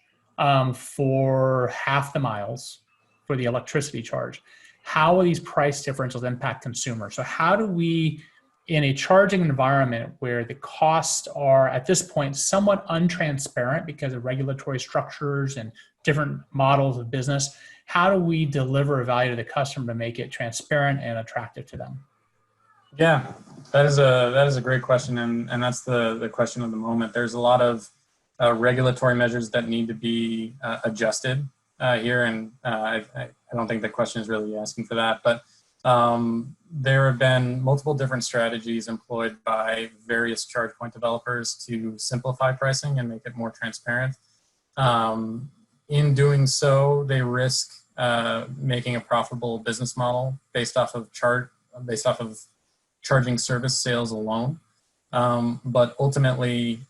for half the miles for the electricity charge. How will these price differentials impact consumers? So how do we, in a charging environment where the costs are at this point somewhat untransparent because of regulatory structures and different models of business, how do we deliver value to the customer to make it transparent and attractive to them? Yeah, that is a great question, and that's the question of the moment. There's a lot of regulatory measures that need to be adjusted here, and I don't think the question is really asking for that, but there have been multiple different strategies employed by various charge point developers to simplify pricing and make it more transparent. In doing so, they risk making a profitable business model based off of charging service sales alone. But ultimately,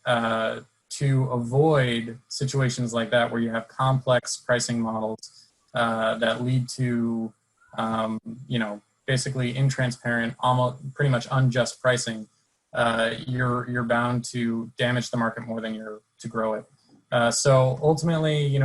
to avoid situations like that where you have complex pricing models that lead to, basically intransparent, almost pretty much unjust pricing, you're bound to damage the market more than you're to grow it. So ultimately,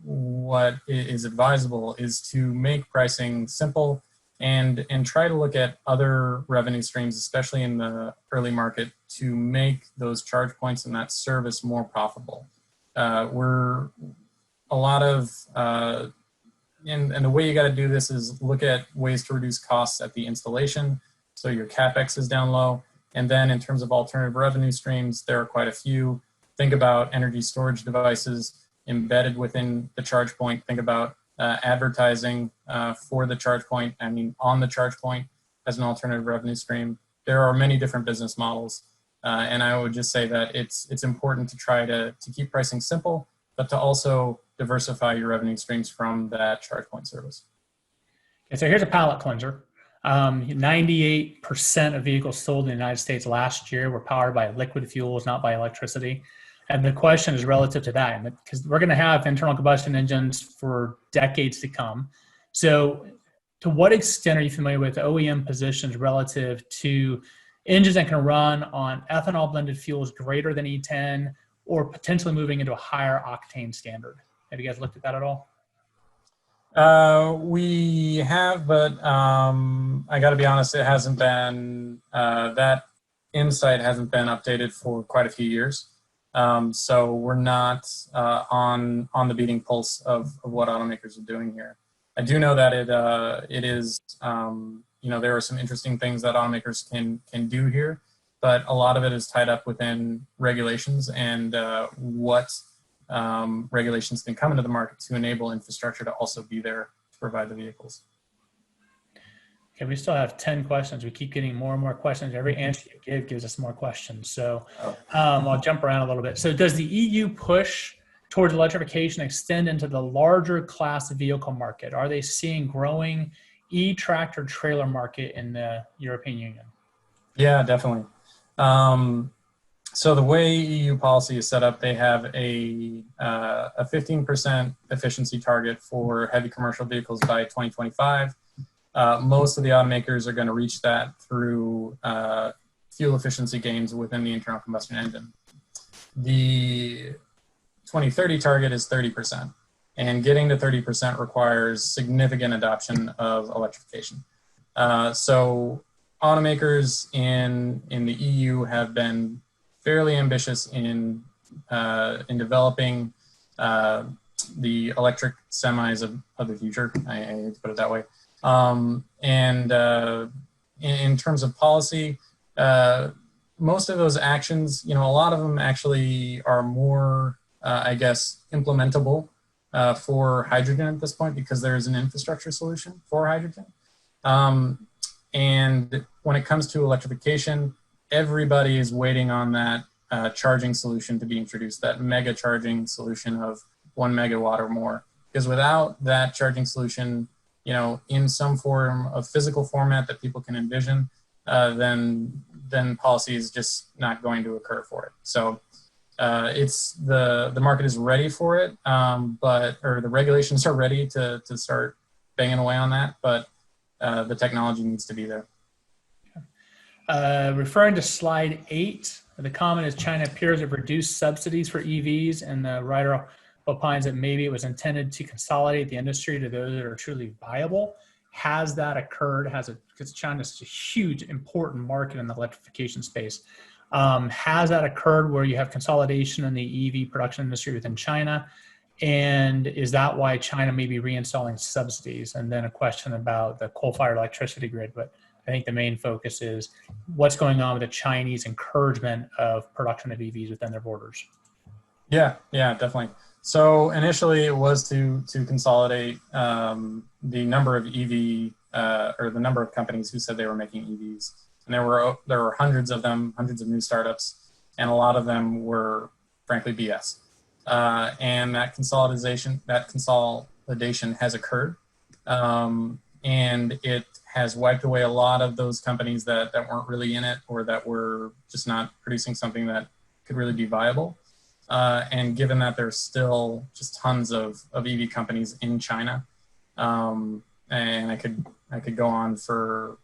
what is advisable is to make pricing simple and try to look at other revenue streams, especially in the early market, to make those charge points and that service more profitable. We're a lot of, and the way you got to do this is look at ways to reduce costs at the installation, so your CapEx is down low. And then in terms of alternative revenue streams, there are quite a few. Think about energy storage devices embedded within the charge point. Think about advertising for the charge point, on the charge point as an alternative revenue stream. There are many different business models. And I would just say that it's important to try to keep pricing simple, but to also diversify your revenue streams from that charge point service. Okay, so here's a palate cleanser. 98% of vehicles sold in the United States last year were powered by liquid fuels, not by electricity. And the question is relative to that, because we're going to have internal combustion engines for decades to come. So to what extent are you familiar with OEM positions relative to engines that can run on ethanol blended fuels greater than E10, or potentially moving into a higher octane standard? Have you guys looked at that at all? We have, but I got to be honest, it hasn't been, that insight hasn't been updated for quite a few years. So we're not on the beating pulse of what automakers are doing here. I do know that it is, there are some interesting things that automakers can do here, but a lot of it is tied up within regulations and what regulations can come into the market to enable infrastructure to also be there to provide the vehicles. Okay, we still have 10 questions. We keep getting more and more questions. Every answer you give gives us more questions. So I'll jump around a little bit. So does the EU push towards electrification extend into the larger class vehicle market? Are they seeing growing e-tractor trailer market in the European Union? Yeah, definitely. So the way EU policy is set up, they have a 15% efficiency target for heavy commercial vehicles by 2025. Most of the automakers are going to reach that through fuel efficiency gains within the internal combustion engine. The 2030 target is 30%, and getting to 30% requires significant adoption of electrification. So automakers in the EU have been fairly ambitious in developing the electric semis of the future. I hate to put it that way. In terms of policy, most of those actions, a lot of them actually are more, implementable for hydrogen at this point, because there is an infrastructure solution for hydrogen. And when it comes to electrification, everybody is waiting on that charging solution to be introduced, that mega charging solution of 1 megawatt or more. Because without that charging solution, in some form of physical format that people can envision, then policy is just not going to occur for it. So it's the market is ready for it, or the regulations are ready to start banging away on that, but the technology needs to be there. Referring to slide 8, the comment is China appears to have reduced subsidies for EVs, and the writer opines that maybe it was intended to consolidate the industry to those that are truly viable. Has that occurred? Because China is such a huge, important market in the electrification space. Has that occurred where you have consolidation in the EV production industry within China? And is that why China may be reinstalling subsidies? And then a question about the coal-fired electricity grid, but I think the main focus is what's going on with the Chinese encouragement of production of EVs within their borders. Yeah, definitely. So initially it was to consolidate the number of EV or the number of companies who said they were making EVs. And there were hundreds of them, hundreds of new startups, and a lot of them were frankly BS. And that consolidation has occurred. And it has wiped away a lot of those companies that weren't really in it, or that were just not producing something that could really be viable. And given that there's still just tons of EV companies in China, And I could go on for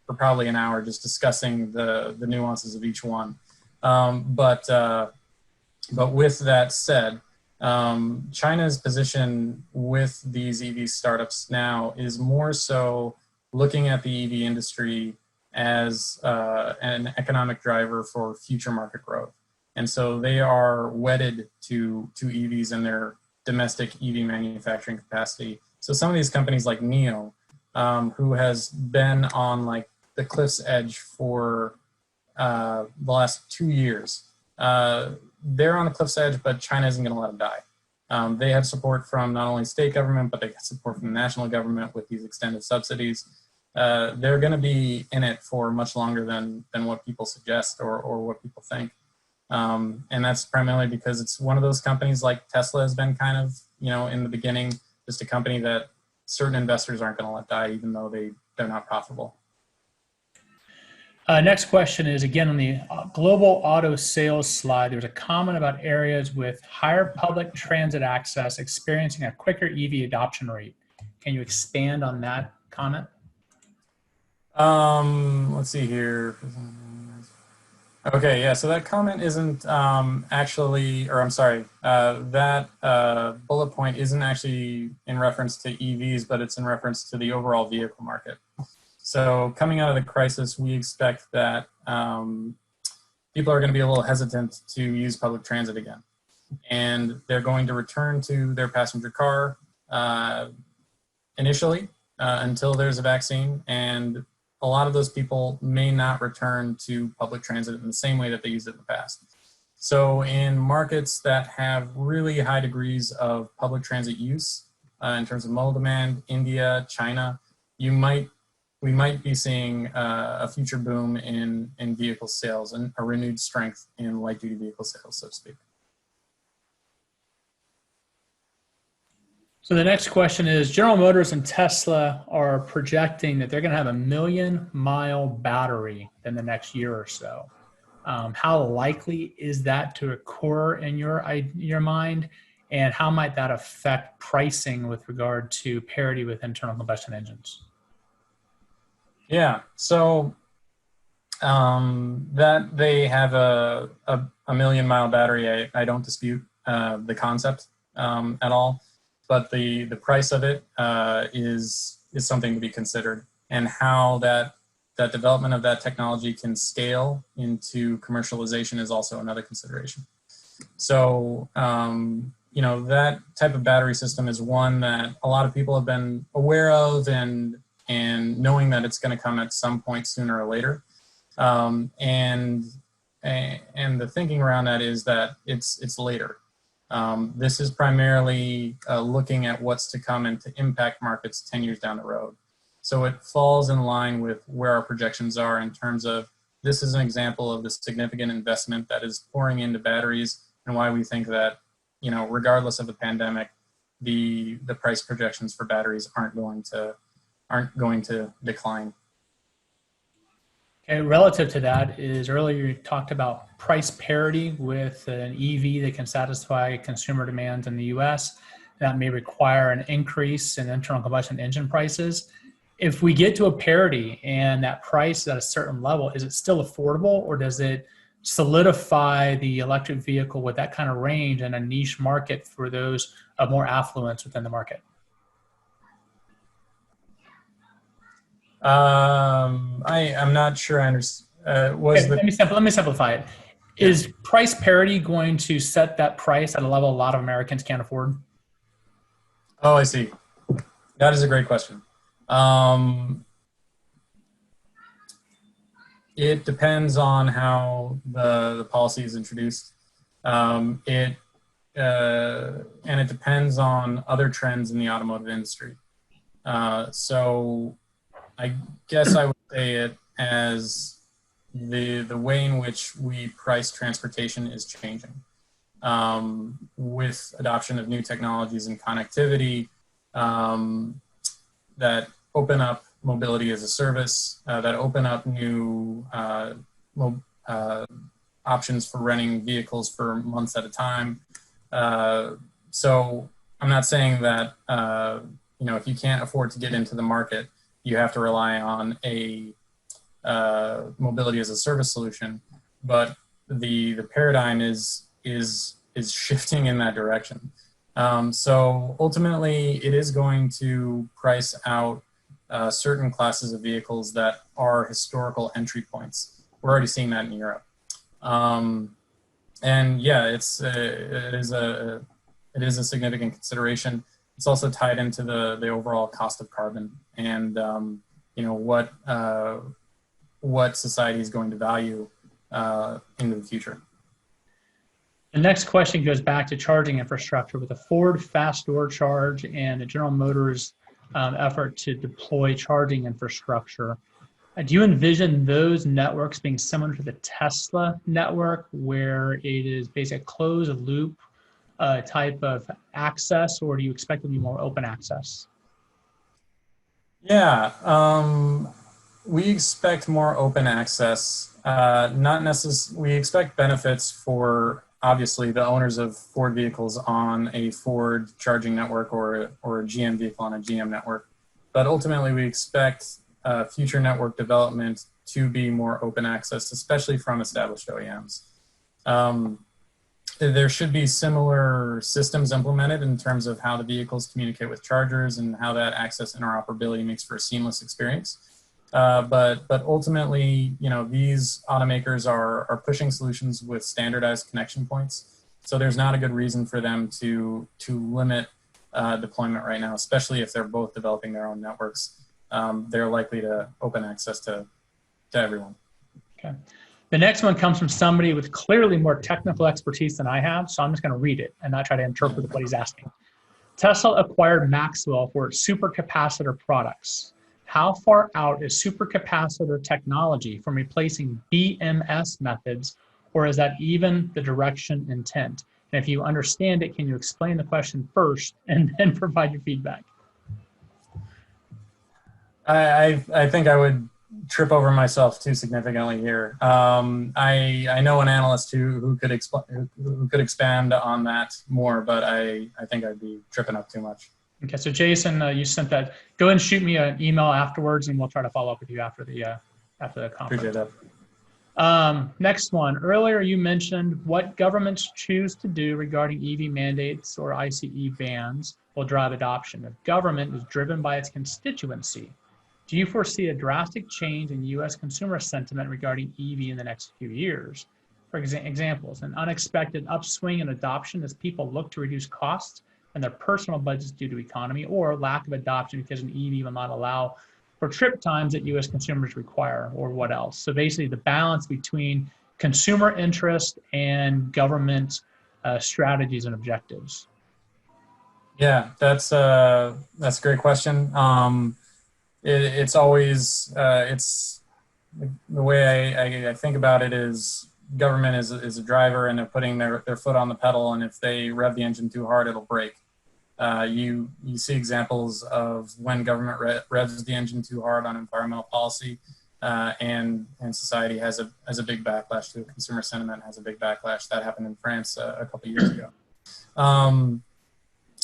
probably an hour just discussing the nuances of each one. But with that said, China's position with these EV startups now is more so looking at the EV industry as an economic driver for future market growth. And so they are wedded to EVs and their domestic EV manufacturing capacity. So some of these companies like NIO, who has been on like the cliff's edge for the last 2 years, they're on the cliff's edge, but China isn't going to let them die. They have support from not only state government, but they get support from the national government with these extended subsidies. They're going to be in it for much longer than what people suggest or what people think. And that's primarily because it's one of those companies like Tesla has been kind of, in the beginning, just a company that certain investors aren't going to let die, even though they're not profitable. Next question is, again, on the global auto sales slide, there's a comment about areas with higher public transit access experiencing a quicker EV adoption rate. Can you expand on that comment? Let's see here. Okay, yeah, so that comment isn't actually, or I'm sorry, that bullet point isn't actually in reference to EVs, but it's in reference to the overall vehicle market. So coming out of the crisis, we expect that people are going to be a little hesitant to use public transit again. And they're going to return to their passenger car initially until there's a vaccine. And a lot of those people may not return to public transit in the same way that they used it in the past. So in markets that have really high degrees of public transit use in terms of modal demand, India, China, we might be seeing a future boom in vehicle sales and a renewed strength in light-duty vehicle sales, so to speak. So the next question is, General Motors and Tesla are projecting that they're going to have a 1,000,000-mile battery in the next year or so. How likely is that to occur in your mind? And how might that affect pricing with regard to parity with internal combustion engines? Yeah, so that they have a 1,000,000-mile battery, I don't dispute the concept at all, but the price of it is something to be considered, and how that development of that technology can scale into commercialization is also another consideration. So that type of battery system is one that a lot of people have been aware of and knowing that it's going to come at some point sooner or later. And the thinking around that is that it's later. This is primarily looking at what's to come and to impact markets 10 years down the road. So it falls in line with where our projections are in terms of this is an example of the significant investment that is pouring into batteries and why we think that, regardless of the pandemic, the price projections for batteries aren't going to decline. Okay, relative to that is earlier you talked about price parity with an EV that can satisfy consumer demand in the US. That may require an increase in internal combustion engine prices. If we get to a parity and that price is at a certain level, is it still affordable, or does it solidify the electric vehicle with that kind of range and a niche market for those of more affluence within the market? I'm not sure I understand. Let me simplify it. Yeah. Is price parity going to set that price at a level a lot of Americans can't afford? Oh, I see. That is a great question. It depends on how the policy is introduced. And it depends on other trends in the automotive industry. So I guess I would say it as the way in which we price transportation is changing. With adoption of new technologies and connectivity that open up mobility as a service, that open up new options for renting vehicles for months at a time. So I'm not saying that if you can't afford to get into the market, you have to rely on a mobility as a service solution. But the paradigm is shifting in that direction. So ultimately, it is going to price out certain classes of vehicles that are historical entry points. We're already seeing that in Europe. And yeah, it is a significant consideration. It's also tied into the overall cost of carbon and what society is going to value into the future. The next question goes back to charging infrastructure with the Ford fast door charge and the General Motors effort to deploy charging infrastructure. Do you envision those networks being similar to the Tesla network, where it is basically a closed loop type of access, or do you expect it to be more open access? Yeah, we expect more open access. Not necessarily. We expect benefits for obviously the owners of Ford vehicles on a Ford charging network or a GM vehicle on a GM network, but ultimately we expect future network development to be more open access, especially from established OEMs. There should be similar systems implemented in terms of how the vehicles communicate with chargers and how that access interoperability makes for a seamless experience. But ultimately, these automakers are pushing solutions with standardized connection points. So there's not a good reason for them to limit deployment right now, especially if they're both developing their own networks. They're likely to open access to everyone. Okay. The next one comes from somebody with clearly more technical expertise than I have, so I'm just going to read it and not try to interpret what he's asking. Tesla acquired Maxwell for its supercapacitor products. How far out is supercapacitor technology from replacing BMS methods, or is that even the direction intent? And if you understand it, can you explain the question first and then provide your feedback? I think I would trip over myself too significantly here. I know an analyst who could expand on that more, but I think I'd be tripping up too much. Okay, so Jason, you sent that. Go ahead and shoot me an email afterwards, and we'll try to follow up with you after the conference. Appreciate that. Next one. Earlier, you mentioned what governments choose to do regarding EV mandates or ICE bans will drive adoption. If government is driven by its constituency, do you foresee a drastic change in U.S. consumer sentiment regarding EV in the next few years? For examples, an unexpected upswing in adoption as people look to reduce costs and their personal budgets due to economy, or lack of adoption because an EV will not allow for trip times that U.S. consumers require, or what else? So basically the balance between consumer interest and government strategies and objectives. Yeah, that's a great question. It's always, it's the way I think about it is government is a driver and they're putting their foot on the pedal, and if they rev the engine too hard, it'll break. You see examples of when government revs the engine too hard on environmental policy, and society has a big backlash to it. Consumer sentiment has a big backlash. That happened in France a couple years ago.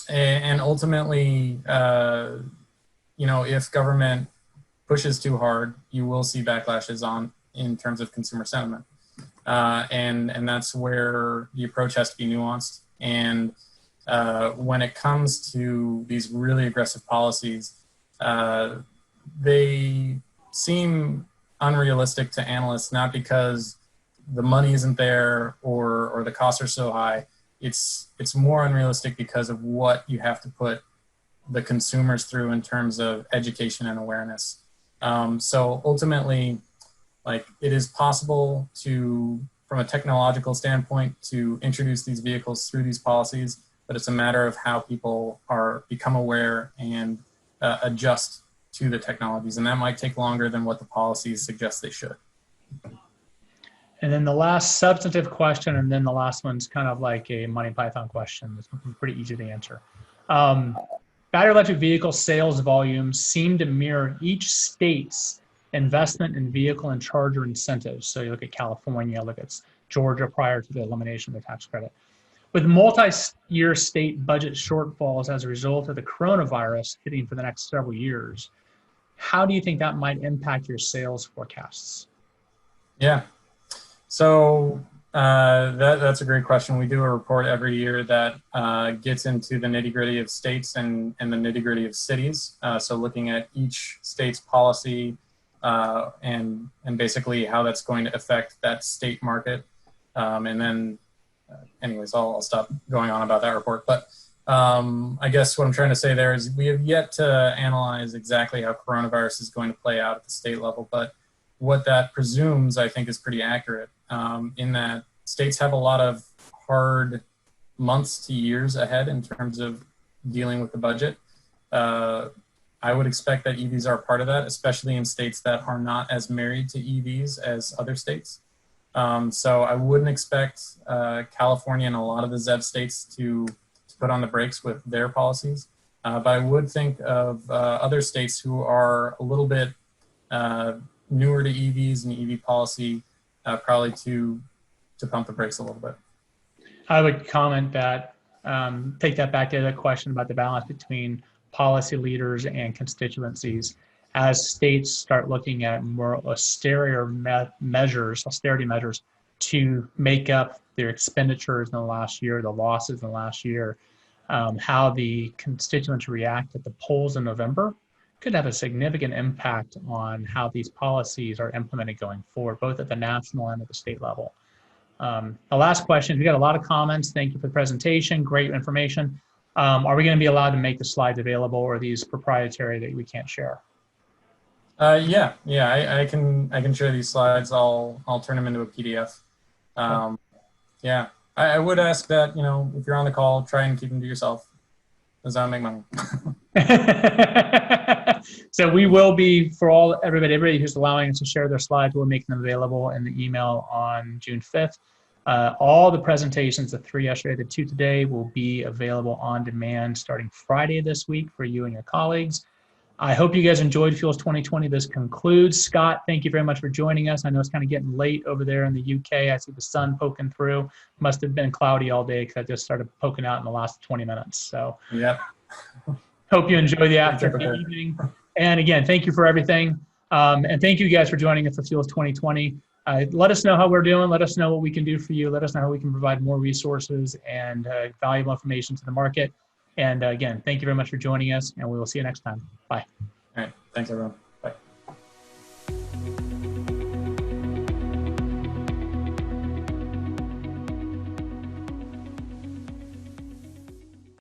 And ultimately, if government pushes too hard, you will see backlashes in terms of consumer sentiment. And that's where the approach has to be nuanced. And when it comes to these really aggressive policies, they seem unrealistic to analysts, not because the money isn't there or the costs are so high. It's more unrealistic because of what you have to put the consumers through in terms of education and awareness. So ultimately, it is possible from a technological standpoint, to introduce these vehicles through these policies, but it's a matter of how people become aware and adjust to the technologies, and that might take longer than what the policies suggest they should. And then the last substantive question, and then the last one's kind of like a Monty Python question. It's pretty easy to answer. Battery electric vehicle sales volumes seem to mirror each state's investment in vehicle and charger incentives. So you look at California, look at Georgia prior to the elimination of the tax credit. With multi-year state budget shortfalls as a result of the coronavirus hitting for the next several years, how do you think that might impact your sales forecasts? Yeah. So that's a great question. We do a report every year that gets into the nitty-gritty of states and the nitty-gritty of cities. So looking at each state's policy and basically how that's going to affect that state market. And then, anyways, I'll stop going on about that report. But I guess what I'm trying to say there is we have yet to analyze exactly how coronavirus is going to play out at the state level. But what that presumes, I think, is pretty accurate in that states have a lot of hard months to years ahead in terms of dealing with the budget. I would expect that EVs are part of that, especially in states that are not as married to EVs as other states. So I wouldn't expect California and a lot of the ZEV states to put on the brakes with their policies. But I would think of other states who are a little bit newer to EVs and EV policy, probably to pump the brakes a little bit. I would comment that, take that back to the question about the balance between policy leaders and constituencies. As states start looking at more austerity measures to make up their expenditures in the last year, the losses in the last year, how the constituents react at the polls in November could have a significant impact on how these policies are implemented going forward, both at the national and at the state level. The last question, we got a lot of comments. Thank you for the presentation, great information. Are we going to be allowed to make the slides available, or are these proprietary that we can't share? Yeah, I can share these slides. I'll turn them into a PDF. Yeah, I would ask that, you know, if you're on the call, try and keep them to yourself. Does that make money? So we will be, for everybody who's allowing us to share their slides, we'll make them available in the email on June 5th. All the presentations, the 3 yesterday, the 2 today, will be available on demand starting Friday this week for you and your colleagues. I hope you guys enjoyed Fuels 2020. This concludes. Scott, thank you very much for joining us. I know it's kind of getting late over there in the UK. I see the sun poking through. Must have been cloudy all day because I just started poking out in the last 20 minutes. So yep. Hope you enjoy the afternoon, evening. And again, thank you for everything. And thank you guys for joining us for Fuels 2020. Let us know how we're doing. Let us know what we can do for you. Let us know how we can provide more resources and valuable information to the market. And again, thank you very much for joining us, and we will see you next time. Bye. All right. Thanks, everyone.